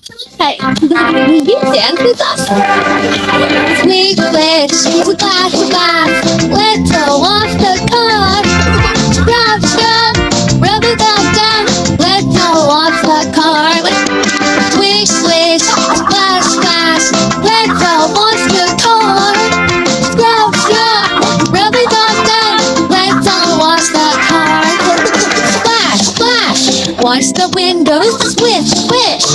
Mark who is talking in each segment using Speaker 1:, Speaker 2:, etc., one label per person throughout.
Speaker 1: Hey, will you dance with us? Squeak, squish, splash, splash. Let's go off the car. Scrub, scrub, rub it up, down. Let's go off the car. Squish, squish, splash, splash. Let's go off the car. Scrub, scrub, rub it up, down. Let's go off the car. Splash, splash, wash the windows. Swish, swish.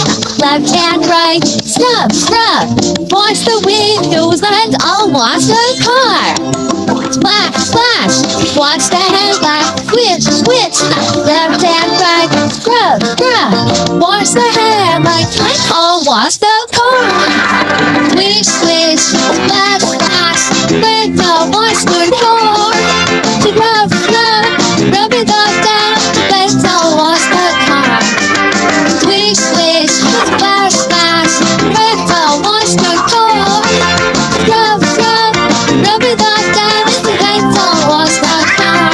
Speaker 1: Left and right, scrub, scrub. Wash the windows, let's all wash the car. Splash, splash, wash the headlight. Switch, switch. Left and right, scrub, scrub. Wash the headlight, let's all wash the car. Swish, swish, splash, splash. Let's all wash the car. Scrub, scrub, rub it up, down. Let's all wash the car. Swish, swish, splash, splash. Let's all wash the car. Scrub, scrub, rub it up, down. Let's all wash the car.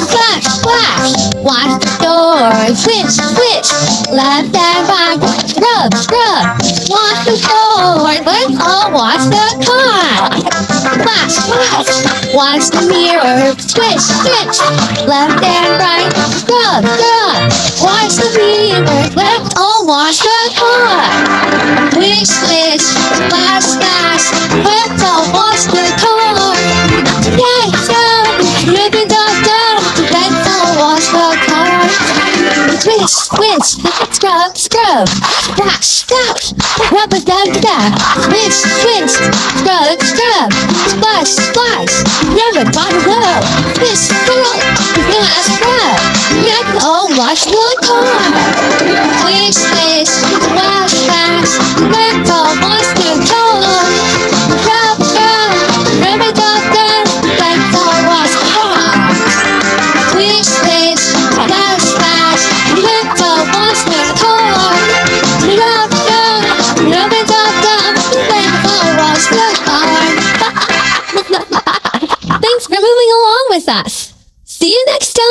Speaker 1: Splash, splash, wash the door. Swish, swish, left and right. Scrub, scrub, wash the door. Let's all wash the car. Splash, splash, wash the mirror. Swish, switch, left and right. Scrub, scrub, wash the mirror. Let's all wash the car. Swish, swish, splash, splash. Let's all wash the car. Yeah, yeah, rub it up, down. Let's all wash the car. Swish, swish, scrub, scrub. Splash, splash, rub it down, down. Swish, swish, scrub, scrub. Splash, splash, rub it down below. Swish, scrub, splash, scrub. Let's all wash the car. Swish, swish, splash, splash. Let's all wash the car. Scrub, scrub, rub it up, down. Let's all wash the car. Swish, swish, splash, splash. Let's all wash the car. Scrub, scrub, rub it up, down. Let's all wash the car. Thanks for moving along with us. See you next time.